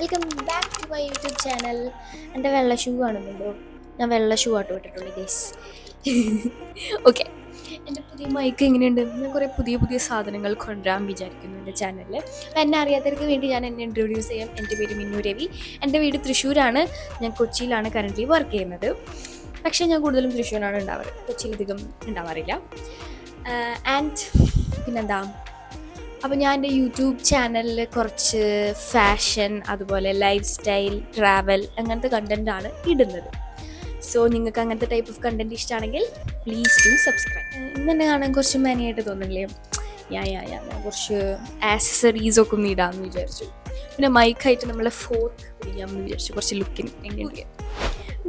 Welcome back to my YouTube channel. എൻ്റെ വെള്ള shoe കാണുന്നുണ്ടോ? ഞാൻ വെള്ള ഷൂ ആട്ടോ ഇട്ടിട്ടുള്ളൂ ഗൈസ്. ഓക്കെ, എൻ്റെ പുതിയ മൈക്ക് എങ്ങനെയുണ്ട്? ഞാൻ കുറേ പുതിയ പുതിയ സാധനങ്ങൾ കൊണ്ടുവരാൻ വിചാരിക്കുന്നു എൻ്റെ ചാനലിൽ. അപ്പം എന്നെ അറിയാത്തവർക്ക് വേണ്ടി ഞാൻ എന്നെ ഇൻട്രൊഡ്യൂസ് ചെയ്യാം. എൻ്റെ പേര് മിന്നു രവി. എൻ്റെ വീട് തൃശ്ശൂരാണ്. ഞാൻ കൊച്ചിയിലാണ് കറൻ്റ്ലി വർക്ക് ചെയ്യുന്നത്. പക്ഷേ ഞാൻ കൂടുതലും തൃശ്ശൂരാണ് ഉണ്ടാവാറ്, കൊച്ചിയിലധികം ഉണ്ടാവാറില്ല. ആൻഡ് പിന്നെന്താ, അപ്പോൾ ഞാൻ എൻ്റെ യൂട്യൂബ് ചാനലിൽ കുറച്ച് ഫാഷൻ, അതുപോലെ ലൈഫ് സ്റ്റൈൽ, ട്രാവൽ അങ്ങനത്തെ കണ്ടൻറ്റാണ് ഇടുന്നത്. സോ നിങ്ങൾക്ക് അങ്ങനത്തെ ടൈപ്പ് ഓഫ് കണ്ടൻറ്റ് ഇഷ്ടമാണെങ്കിൽ പ്ലീസ് ഡു സബ്സ്ക്രൈബ്. ഇന്ന് തന്നെ കാണാൻ കുറച്ച് മെനയായിട്ട് തോന്നില്ലേ? ഞാൻ കുറച്ച് ആക്സസറീസൊക്കെ ഒന്ന് ഇടാമെന്ന് വിചാരിച്ചു. പിന്നെ മൈക്കായിട്ട് നമ്മളെ ഫോർക്ക് പിടിക്കാമെന്ന് വിചാരിച്ചു, കുറച്ച് ലുക്കിന് എങ്ങനെയൊക്കെ.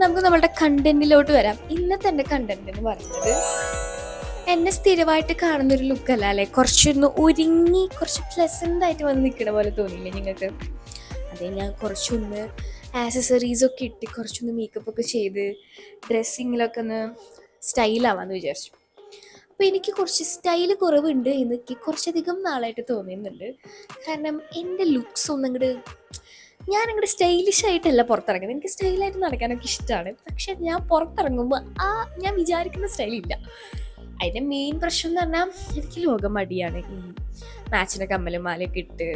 നമുക്ക് നമ്മളുടെ കണ്ടൻറ്റിലോട്ട് വരാം. ഇന്നത്തെ എൻ്റെ കണ്ടൻറ്റ് എന്ന് പറയുന്നത് എന്നെ സ്ഥിരമായിട്ട് കാണുന്നൊരു ലുക്കല്ല അല്ലേ, കുറച്ചൊന്ന് ഒരുങ്ങി കുറച്ച് പ്ലസൻ്റ് ആയിട്ട് വന്ന് നിൽക്കണ പോലെ തോന്നിയില്ലേ നിങ്ങൾക്ക്? അതെ, ഞാൻ കുറച്ചൊന്ന് ആക്സസറീസൊക്കെ ഇട്ട് കുറച്ചൊന്ന് മേക്കപ്പൊക്കെ ചെയ്ത് ഡ്രസ്സിങ്ങിലൊക്കെ ഒന്ന് സ്റ്റൈലാവാമെന്ന് വിചാരിച്ചു. അപ്പോൾ എനിക്ക് കുറച്ച് സ്റ്റൈല് കുറവുണ്ട് എനിക്ക് കുറച്ചധികം നാളായിട്ട് തോന്നുന്നുണ്ട്. കാരണം എൻ്റെ ലുക്സ് ഒന്നും ഞാനങ്ങോട്ട് സ്റ്റൈലിഷ് ആയിട്ടല്ല പുറത്തിറങ്ങുന്നത്. എനിക്ക് സ്റ്റൈലായിട്ട് നടക്കാനൊക്കെ ഇഷ്ടമാണ്, പക്ഷെ ഞാൻ പുറത്തിറങ്ങുമ്പോൾ ഞാൻ വിചാരിക്കുന്ന സ്റ്റൈലില്ല. അതിൻ്റെ മെയിൻ പ്രശ്നം എന്ന് പറഞ്ഞാൽ എനിക്ക് ലോകം മടിയാണ്. ഈ മാച്ചിൻ്റെ കമ്മലും മാലയൊക്കെ ഇട്ട്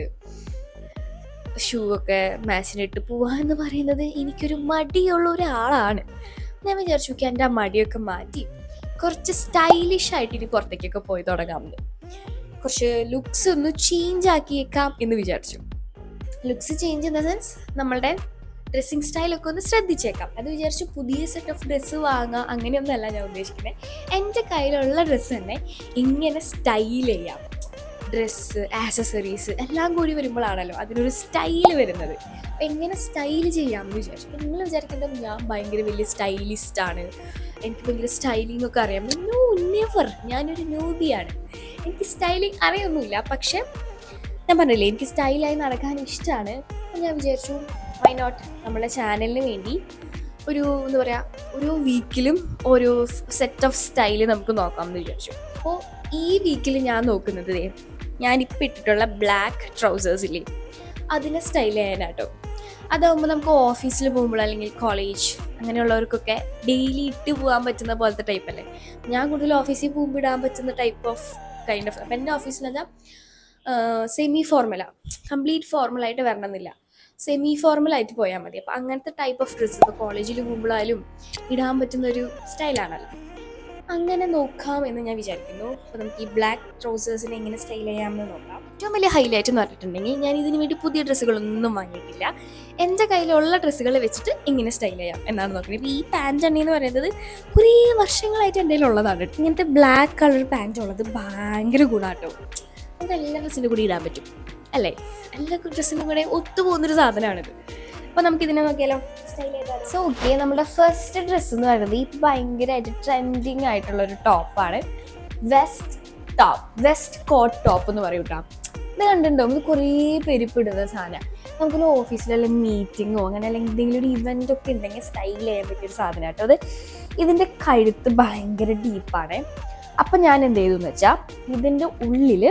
ഷൂ ഒക്കെ മാച്ചിനിട്ട് പോവുക എന്ന് പറയുന്നത് എനിക്കൊരു മടിയുള്ള ഒരാളാണ്. ഞാൻ വിചാരിച്ചു എൻ്റെ ആ മടിയൊക്കെ മാറ്റി കുറച്ച് സ്റ്റൈലിഷ് ആയിട്ട് ഇനി പുറത്തേക്കൊക്കെ പോയി തുടങ്ങാമെന്ന്, കുറച്ച് ലുക്സ് ഒന്ന് ചേഞ്ച് ആക്കിയേക്കാം എന്ന് വിചാരിച്ചു. Looks change in the sense നമ്മളുടെ ഡ്രസ്സിങ് സ്റ്റൈലൊക്കെ ഒന്ന് ശ്രദ്ധിച്ചേക്കാം അത് വിചാരിച്ചു. പുതിയ സെറ്റ് ഓഫ് ഡ്രസ്സ് വാങ്ങുക അങ്ങനെയൊന്നുമല്ല ഞാൻ ഉദ്ദേശിക്കുന്നത്. എൻ്റെ കയ്യിലുള്ള ഡ്രസ്സ് തന്നെ ഇങ്ങനെ സ്റ്റൈൽ ചെയ്യാം. ഡ്രസ്സ്, ആക്സസറീസ് എല്ലാം കൂടി വരുമ്പോഴാണല്ലോ അതിനൊരു സ്റ്റൈൽ വരുന്നത്. അപ്പം എങ്ങനെ സ്റ്റൈൽ ചെയ്യാമെന്ന് വിചാരിച്ചു. അപ്പം നിങ്ങൾ വിചാരിക്കേണ്ടത് ഞാൻ ഭയങ്കര വലിയ സ്റ്റൈലിസ്റ്റാണ്, എനിക്ക് ഭയങ്കര സ്റ്റൈലിംഗ് ഒക്കെ അറിയാം. No, never. ഞാനൊരു ന്യൂബിയാണ്. എനിക്ക് സ്റ്റൈലിംഗ് അറിയൊന്നുമില്ല. പക്ഷെ ഞാൻ പറഞ്ഞില്ലേ, എനിക്ക് സ്റ്റൈലായി നടക്കാൻ ഇഷ്ടമാണ്. അപ്പം ഞാൻ വിചാരിച്ചു വൈ നോട്ട് നമ്മുടെ ചാനലിന് വേണ്ടി എന്താ പറയുക, ഓരോ വീക്കിലും ഓരോ സെറ്റ് ഓഫ് സ്റ്റൈല് നമുക്ക് നോക്കാമെന്ന് വിചാരിച്ചു. അപ്പോൾ ഈ വീക്കിൽ ഞാൻ നോക്കുന്നത് ഞാനിപ്പോൾ ഇട്ടിട്ടുള്ള ബ്ലാക്ക് ട്രൗസേഴ്സില്ലേ, അതിനെ സ്റ്റൈൽ ചെയ്യാനാട്ടോ. അതാകുമ്പോൾ നമുക്ക് ഓഫീസിൽ പോകുമ്പോൾ അല്ലെങ്കിൽ കോളേജ് അങ്ങനെയുള്ളവർക്കൊക്കെ ഡെയിലി ഇട്ട് പോകാൻ പറ്റുന്ന പോലത്തെ ടൈപ്പ് അല്ലേ. ഞാൻ കൂടുതൽ ഓഫീസിൽ പോകുമ്പോൾ ഇടാൻ പറ്റുന്ന ടൈപ്പ് ഓഫ് കൈൻഡ് ഓഫ്. അപ്പം എൻ്റെ ഓഫീസിലെന്നാൽ സെമി ഫോർമല, കംപ്ലീറ്റ് ഫോർമലായിട്ട് വരണമെന്നില്ല, സെമി ഫോർമലായിട്ട് പോയാൽ മതി. അപ്പോൾ അങ്ങനത്തെ ടൈപ്പ് ഓഫ് ഡ്രസ്സ് ഇപ്പോൾ കോളേജിൽ പോകുമ്പോഴായാലും ഇടാൻ പറ്റുന്നൊരു സ്റ്റൈലാണല്ലോ. അങ്ങനെ നോക്കാം എന്ന് ഞാൻ വിചാരിക്കുന്നു. അപ്പോൾ നമുക്ക് ഈ ബ്ലാക്ക് ട്രൗസേഴ്സിനെ എങ്ങനെ സ്റ്റൈൽ ചെയ്യാമെന്ന് നോക്കാം. ഏറ്റവും വലിയ ഹൈലൈറ്റ് എന്ന് പറഞ്ഞിട്ടുണ്ടെങ്കിൽ ഞാൻ ഇതിന് വേണ്ടി പുതിയ ഡ്രസ്സുകളൊന്നും വാങ്ങിയിട്ടില്ല. എൻ്റെ കയ്യിലുള്ള ഡ്രസ്സുകൾ വെച്ചിട്ട് എങ്ങനെ സ്റ്റൈൽ ചെയ്യാം എന്നാണ് നോക്കുന്നത്. ഇപ്പോൾ ഈ പാൻറ് എന്ന് പറയുന്നത് കുറേ വർഷങ്ങളായിട്ട് എൻ്റെ കയ്യിലുള്ളതാണ്. ഇങ്ങനത്തെ ബ്ലാക്ക് കളർ പാൻറ് ഉള്ളത് ഭയങ്കര ഗുണമാട്ടോ. നമുക്ക് എല്ലാ ഡ്രസ്സിൻ്റെ കൂടി ഇടാൻ പറ്റും അല്ലേ, എല്ലാ ഡ്രസ്സിൻ്റെ കൂടെ ഒത്തുപോകുന്നൊരു സാധനമാണിത്. അപ്പോൾ നമുക്കിതിനെ നോക്കിയാലോ, സ്റ്റൈൽ ചെയ്താലോ. സോ ഓക്കെ, നമ്മുടെ ഫസ്റ്റ് ഡ്രസ്സ് എന്ന് പറയുന്നത് ഈ ഭയങ്കരമായിട്ട് ട്രെൻഡിങ് ആയിട്ടുള്ളൊരു ടോപ്പാണ്. വെസ്റ്റ് കോട്ട് ടോപ്പ് എന്ന് പറയും കേട്ടോ. ഇത് കണ്ടിട്ടുണ്ടോ? ഇത് കുറേ പെരുപ്പിടുന്ന സാധനം. നമുക്കൊരു ഓഫീസിലെല്ലാം മീറ്റിങ്ങോ അങ്ങനെ അല്ലെങ്കിൽ എന്തെങ്കിലും ഒരു ഇവൻ്റ് ഒക്കെ ഉണ്ടെങ്കിൽ സ്റ്റൈൽ ചെയ്യാൻ പറ്റിയൊരു സാധനം കേട്ടോ അത്. ഇതിൻ്റെ കഴുത്ത് ഭയങ്കര ഡീപ്പാണ്. അപ്പം ഞാൻ എന്ത് ചെയ്തു എന്ന് വെച്ചാൽ ഇതിൻ്റെ ഉള്ളിൽ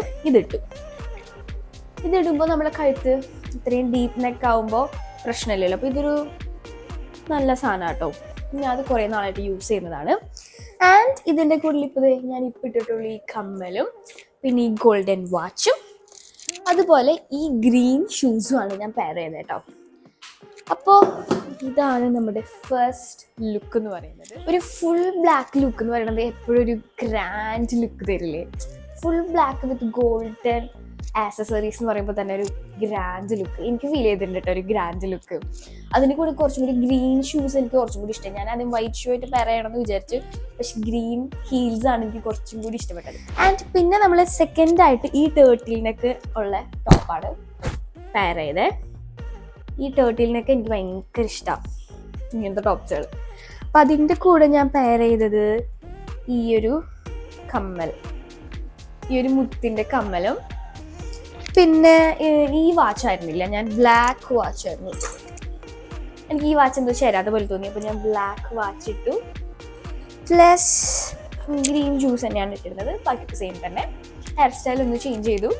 ഇതിടുമ്പോൾ നമ്മളെ കഴുത്ത് ഇത്രയും ഡീപ്പ് നെക്ക് ആവുമ്പോൾ പ്രശ്നമില്ലല്ലോ. അപ്പോൾ ഇതൊരു നല്ല സാധനം കേട്ടോ. ഞാൻ അത് കുറേ നാളായിട്ട് യൂസ് ചെയ്യുന്നതാണ്. ആൻഡ് ഇതിൻ്റെ കൂടുതൽ ഇപ്പോൾ ഞാൻ ഇട്ടിട്ടുള്ള ഈ കമ്മലും പിന്നെ ഈ ഗോൾഡൻ വാച്ചും അതുപോലെ ഈ ഗ്രീൻ ഷൂസുമാണ് ഞാൻ പെയർ ചെയ്യുന്നത് കേട്ടോ. അപ്പോൾ ഇതാണ് നമ്മുടെ ഫസ്റ്റ് ലുക്ക് എന്ന് പറയുന്നത്. ഒരു ഫുൾ ബ്ലാക്ക് ലുക്ക് എന്ന് പറയുന്നത് എപ്പോഴും ഒരു ഗ്രാൻഡ് ലുക്ക് തരില്ലേ. Full black with golden accessories എന്ന് പറയുമ്പോൾ തന്നെ ഒരു ഗ്രാൻഡ് ലുക്ക് എനിക്ക് ഫീൽ ചെയ്തിട്ടുണ്ട് കേട്ടോ, ഒരു ഗ്രാൻഡ് ലുക്ക്. അതിന് കൂടി കുറച്ചും കൂടി ഗ്രീൻ ഷൂസ് എനിക്ക് കുറച്ചും കൂടി ഇഷ്ടം. ഞാൻ ആദ്യം വൈറ്റ് ഷൂ ആയിട്ട് പെയർ ചെയ്യണമെന്ന് വിചാരിച്ചു, പക്ഷെ ഗ്രീൻ ഹീൽസ് ആണ് എനിക്ക് കുറച്ചും കൂടി ഇഷ്ടപ്പെട്ടത്. ആൻഡ് പിന്നെ നമ്മൾ സെക്കൻഡായിട്ട് ഈ ടേർട്ടിലിനൊക്കെ ഉള്ള ടോപ്പാണ് പെയർ ചെയ്തത്. ഈ ടേർട്ടിലിനൊക്കെ എനിക്ക് ഭയങ്കര ഇഷ്ടമാണ് ഇങ്ങനത്തെ ടോപ്സുകൾ. അപ്പം അതിൻ്റെ കൂടെ ഞാൻ പെയർ ചെയ്തത് ഈ ഒരു മുത്തിൻ്റെ കമ്മലും പിന്നെ ഈ വാച്ചായിരുന്നില്ല, ഞാൻ ബ്ലാക്ക് വാച്ചായിരുന്നു. എനിക്ക് ഈ വാച്ച് എന്തോ ചേരാത്ത പോലെ തോന്നി, അപ്പോൾ ഞാൻ ബ്ലാക്ക് വാച്ച് ഇട്ടു. പ്ലസ് ഗ്രീൻ ജ്യൂസ് തന്നെയാണ് ഇട്ടിരുന്നത്, ബാക്കി സെയിം തന്നെ. ഹെയർ സ്റ്റൈൽ ഒന്ന് ചേഞ്ച് ചെയ്തു.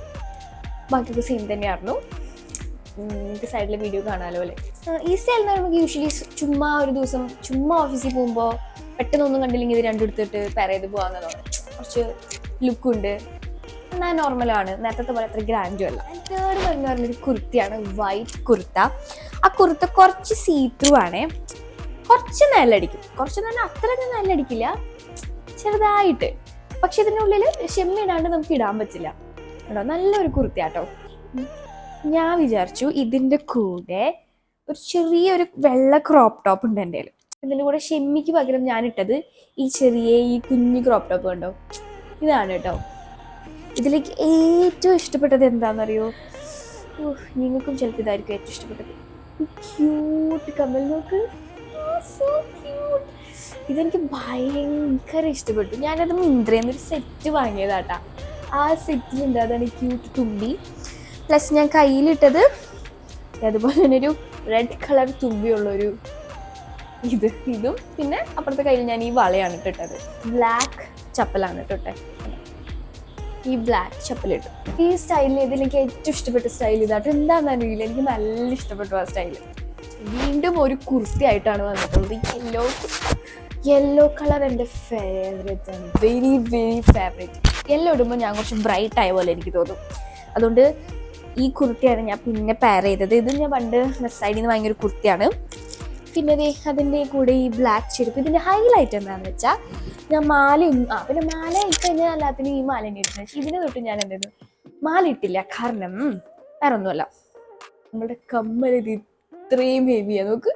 ബാക്കിയൊക്കെ സെയിം തന്നെയായിരുന്നു. നിങ്ങൾക്ക് സൈഡിലെ വീഡിയോ കാണാമല്ലോ അല്ലേ. ഈ സ്റ്റൈൽ എന്ന് പറയുമ്പോൾ യൂഷ്വലി ചുമ്മാ ഒരു ദിവസം ചുമ്മാ ഓഫീസിൽ പോകുമ്പോൾ പെട്ടെന്നൊന്നും കണ്ടില്ലെങ്കിൽ ഇത് രണ്ടും എടുത്തിട്ട് പെയർ ചെയ്ത് പോകാമെന്നതാണ്. കുറച്ച് ലുക്കുണ്ട്, എന്നാൽ നോർമലാണ്, നേരത്തെ പോലെ അത്ര ഗ്രാൻഡും അല്ല. തേർഡ് പറഞ്ഞൊരു കുർത്തിയാണ്, വൈറ്റ് കുർത്ത. ആ കുർത്ത കുറച്ച് സീത്രൂ ആണേ, കുറച്ച് നല്ലടിക്കും, കുറച്ച് നല്ല അത്രയൊന്നും നല്ലടിക്കില്ല, ചെറുതായിട്ട്. പക്ഷെ ഇതിനുള്ളിൽ ഷെമ്മി ഇടാണ്ട് നമുക്ക് ഇടാൻ പറ്റില്ല കേട്ടോ. നല്ലൊരു കുർത്തിയാട്ടോ. ഞാൻ വിചാരിച്ചു ഇതിൻ്റെ കൂടെ ഒരു ചെറിയൊരു വെള്ള ക്രോപ്പ് ടോപ്പ് ഉണ്ട് എൻ്റെ കയ്യിൽ. ഇതിൻ്റെ കൂടെ ഷെമ്മിക്ക് പകരം ഞാൻ ഇട്ടത് ഈ കുഞ്ഞു ക്രോപ്പ് ടോപ്പ് കണ്ടോ, ഇതാണ് കേട്ടോ. ഇതിലേക്ക് ഏറ്റവും ഇഷ്ടപ്പെട്ടത് എന്താണെന്നറിയോ? നിങ്ങൾക്കും ചിലപ്പോൾ ഇതായിരിക്കും ഏറ്റവും ഇഷ്ടപ്പെട്ടത്. ക്യൂട്ട് കമ്മൽ നോക്ക്, സോ ക്യൂട്ട്. ഇതെനിക്ക് ഭയങ്കര ഇഷ്ടപ്പെട്ടു. ഞാനത് മിന്ത്രയിൽ സെറ്റ് വാങ്ങിയതാട്ടാ. ആ സെറ്റിലുണ്ട്, അതാണ് ക്യൂട്ട് തുമ്പി. പ്ലസ് ഞാൻ കയ്യിലിട്ടത് അതുപോലെ തന്നെ ഒരു റെഡ് കളർ തുമ്പിയുള്ളൊരു ഇതും പിന്നെ അപ്പുറത്തെ കയ്യിൽ ഞാൻ ഈ വളയാണ് ഇട്ടിട്ടത്. ബ്ലാക്ക് ചപ്പലാണ് ഇട്ടെ, ഈ ബ്ലാക്ക് ചപ്പലിട്ടു. ഈ സ്റ്റൈലിൽ ഇതിലെനിക്ക് ഏറ്റവും ഇഷ്ടപ്പെട്ട സ്റ്റൈൽ ഇതാട്ടോ. എന്താണെന്ന് അറിയില്ല, എനിക്ക് നല്ല ഇഷ്ടപ്പെട്ടു ആ സ്റ്റൈല്. വീണ്ടും ഒരു കുർത്തി ആയിട്ടാണ് വന്നിട്ടുള്ളത്. യെല്ലോ കളർ എൻ്റെ ഫേവറേറ്റ് ആണ്, വെരി വെരി ഫേവറേറ്റ്. യെല്ലോ ഇടുമ്പോൾ ഞാൻ കുറച്ച് ബ്രൈറ്റ് ആയ പോലെ എനിക്ക് തോന്നും. അതുകൊണ്ട് ഈ കുർത്തിയാണ് ഞാൻ പിന്നെ പെയർ ചെയ്തത്. ഇത് ഞാൻ പണ്ട് വെസ്റ്റ് സൈഡിൽ നിന്ന് വാങ്ങിയൊരു കുർത്തിയാണ്. പിന്നെ അതിൻ്റെ കൂടെ ഈ ബ്ലാക്ക് ചെരുപ്പ്. ഇതിൻ്റെ ഹൈലൈറ്റ് എന്താണെന്ന് വെച്ചാൽ ഞാൻ പിന്നെ മാല ഇട്ടുകഴിഞ്ഞാൽ എല്ലാത്തിനും ഈ മാല തന്നെ ഇട്ടു. പക്ഷേ ഇതിനെ തൊട്ട് ഞാൻ എന്തെങ്കിലും മാല ഇട്ടില്ല, കാരണം വേറെ ഒന്നുമല്ല, നമ്മളുടെ കമ്മൽ ഇത് ഇത്രയും ഹെവിയാണ്. നോക്ക്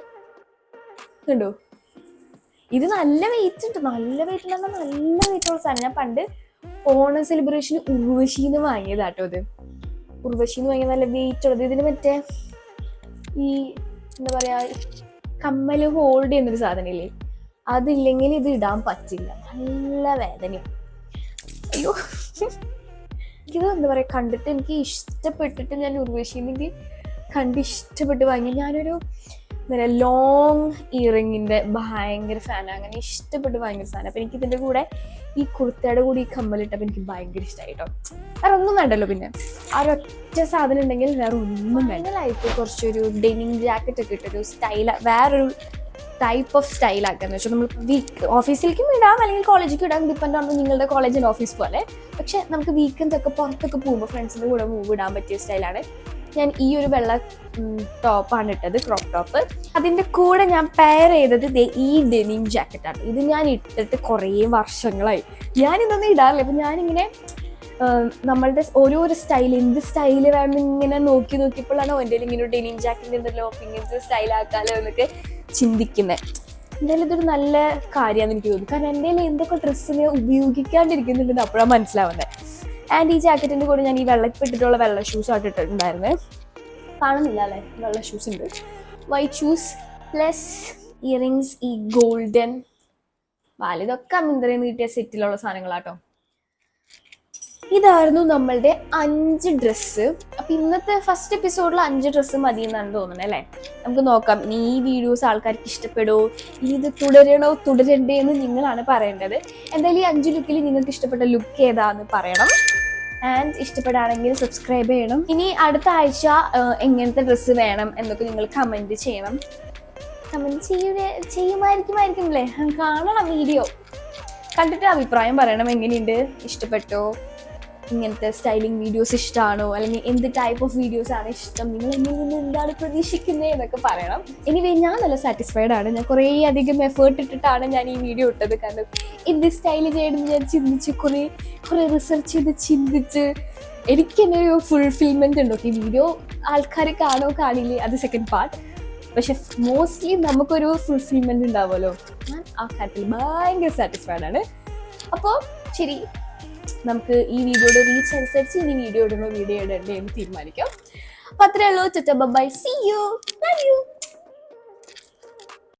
കണ്ടോ, ഇത് നല്ല വെയിറ്റ് ഉണ്ട്. നല്ല വെയിറ്റ് ഉള്ള നല്ല വെയിറ്റുള്ള സാധനം. ഞാൻ പണ്ട് ഓണം സെലിബ്രേഷന് ഉർവശിന്ന് വാങ്ങിയതാട്ടോ. ഇത് ഉർവശിന്ന് വാങ്ങിയ നല്ല വെയിറ്റ് ഉള്ളത്. ഇതിന് മറ്റേ ഈ എന്താ പറയാ, കമ്മൽ ഹോൾഡ് ചെയ്യുന്നൊരു സാധനമില്ലേ, അതില്ലെങ്കിൽ ഇത് ഇടാൻ പറ്റില്ല, നല്ല വേദനയാണ്. അയ്യോ, എനിക്കിത് എന്താ പറയാ, കണ്ടിട്ട് എനിക്ക് ഇഷ്ടപ്പെട്ടിട്ട് ഞാൻ ഉർവശിന്ന് ഇഷ്ടപ്പെട്ട് വാങ്ങി. ഞാനൊരു ലോങ് ഇയറിങ്ങിൻ്റെ ഭയങ്കര ഫാനാണ്, അങ്ങനെ ഇഷ്ടപ്പെട്ട് ഭയങ്കര സാധനം. അപ്പം എനിക്ക് ഇതിൻ്റെ കൂടെ ഈ കുർത്തയുടെ കൂടി ഈ കമ്മലിട്ടപ്പോൾ എനിക്ക് ഭയങ്കര ഇഷ്ടമായി കേട്ടോ. വേറെ ഒന്നും വേണ്ടല്ലോ, പിന്നെ ആ ഒരൊറ്റ സാധനം ഉണ്ടെങ്കിൽ വേറെ ഒന്നും വേണ്ടലായിട്ട് കുറച്ചൊരു ഡെനിം ജാക്കറ്റ് ഒക്കെ ഇട്ടൊരു വേറൊരു ടൈപ്പ് ഓഫ് സ്റ്റൈലാക്കാന്ന് വെച്ചാൽ നമ്മൾ ഓഫീസിലേക്കും ഇടാം, അല്ലെങ്കിൽ കോളേജിലേക്ക് ഇടാം, ഡിപ്പെൻഡ് ആണ് നിങ്ങളുടെ കോളേജ് ആൻഡ് ഓഫീസ് പോലെ. പക്ഷെ നമുക്ക് വീക്കെൻഡ്സ് ഒക്കെ പുറത്തൊക്കെ പോകുമ്പോൾ ഫ്രണ്ട്സിൻ്റെ കൂടെ ഇടാൻ പറ്റിയ സ്റ്റൈലാണ്. ഞാൻ ഈ ഒരു വെള്ള ടോപ്പാണ് ഇട്ടത്, ക്രോപ്പ് ടോപ്പ്. അതിൻ്റെ കൂടെ ഞാൻ പെയർ ചെയ്തത് ഈ ഡെനിം ജാക്കറ്റാണ്. ഇത് ഞാൻ ഇട്ടിട്ട് കുറേ വർഷങ്ങളായി. ഞാനിതൊന്നും ഇടാറില്ല. അപ്പം ഞാനിങ്ങനെ നമ്മളുടെ ഓരോരോ സ്റ്റൈൽ, എന്ത് സ്റ്റൈല് വേണം ഇങ്ങനെ നോക്കിയപ്പോഴാണ് എൻ്റെ ഇങ്ങനെ ഒരു ഡെനിം ജാക്കറ്റ് ഉണ്ടല്ലോ, ഇങ്ങനത്തെ സ്റ്റൈലാക്കാലോ എന്നൊക്കെ ചിന്തിക്കുന്നത്. എന്തായാലും ഇതൊരു നല്ല കാര്യമാണെന്ന് എനിക്ക് തോന്നുന്നു. കാരണം എൻ്റെ എന്തൊക്കെ ഡ്രസ്സിനെ ഉപയോഗിക്കാണ്ടിരിക്കുന്നുണ്ടെന്ന് അപ്പോഴാണ് മനസ്സിലാവുന്നത്. ആൻഡ് ഈ ജാക്കറ്റിൻ്റെ കൂടെ ഞാൻ ഈ വെള്ളപ്പെട്ടിട്ടുള്ള വെള്ള ഷൂസ് ആയിട്ടിട്ടുണ്ടായിരുന്നേ. കാണുന്നില്ല അല്ലേ, വെള്ള ഷൂസ് ഉണ്ട്, വൈറ്റ് ഷൂസ് പ്ലസ് ഇയറിങ്സ്, ഈ ഗോൾഡൻ ഇതൊക്കെ മിന്ത്രയിൽ കിട്ടിയ സെറ്റിലുള്ള സാധനങ്ങളാട്ടോ. ഇതായിരുന്നു നമ്മളുടെ 5 ഡ്രസ്സ്. അപ്പം ഇന്നത്തെ ഫസ്റ്റ് എപ്പിസോഡിൽ 5 ഡ്രസ്സ് മതി എന്നാണ് തോന്നുന്നത് അല്ലേ. നമുക്ക് നോക്കാം ഇനി ഈ വീഡിയോസ് ആൾക്കാർക്ക് ഇഷ്ടപ്പെടുമോ, ഇനി ഇത് തുടരണ്ടേ എന്ന് നിങ്ങളാണ് പറയേണ്ടത്. എന്തായാലും ഈ 5 ലുക്കിൽ നിങ്ങൾക്ക് ഇഷ്ടപ്പെട്ട ലുക്ക് ഏതാന്ന് പറയണം. ആൻഡ് ഇഷ്ടപ്പെടുകയാണെങ്കിൽ സബ്സ്ക്രൈബ് ചെയ്യണം. ഇനി അടുത്ത ആഴ്ച എങ്ങനത്തെ ഡ്രസ്സ് വേണം എന്നൊക്കെ നിങ്ങൾ കമൻറ്റ് ചെയ്യണം. കമൻറ്റ് ചെയ്യുമായിരിക്കും അല്ലേ, കാണണം വീഡിയോ കണ്ടിട്ട് അഭിപ്രായം പറയണം. എങ്ങനെയുണ്ട്, ഇഷ്ടപ്പെട്ടോ, ഇങ്ങനത്തെ സ്റ്റൈലിംഗ് വീഡിയോസ് ഇഷ്ടമാണോ, അല്ലെങ്കിൽ എന്ത് ടൈപ്പ് ഓഫ് വീഡിയോസ് ആണ് ഇഷ്ടം, നിങ്ങൾ എന്നിൽ നിന്ന് എന്താണ് പ്രതീക്ഷിക്കുന്നത് എന്നൊക്കെ പറയണം. എനിവേ ഞാൻ നല്ല സാറ്റിസ്ഫൈഡ് ആണ്. ഞാൻ കുറേ അധികം എഫേർട്ട് ഇട്ടിട്ടാണ് ഞാൻ ഈ വീഡിയോ ഇട്ടത്. കാരണം എന്ത് സ്റ്റൈല് ചെയ്യണമെന്ന് ഞാൻ ചിന്തിച്ച് കുറേ റിസർച്ച് ചെയ്ത് ചിന്തിച്ച് എനിക്ക് തന്നെ ഒരു ഫുൾഫിൽമെന്റ് ഉണ്ടോ. ഈ വീഡിയോ ആൾക്കാർ കാണില്ലേ, അത് സെക്കൻഡ് പാർട്ട്. പക്ഷെ മോസ്റ്റ്ലി നമുക്കൊരു ഫുൾഫിൽമെന്റ് ഉണ്ടാവുമല്ലോ. ഞാൻ ആ കാര്യത്തിൽ ഭയങ്കര സാറ്റിസ്ഫൈഡ് ആണ്. അപ്പോൾ ശരി, നമുക്ക് ഈ വീഡിയോയുടെ റീച്ച് അനുസരിച്ച് ഇനി വീഡിയോ ഇടണ്ടേ എന്ന് തീരുമാനിക്കാം. അപ്പോൾ അത്രേ ഉള്ളൂ. Bye, see you, love U.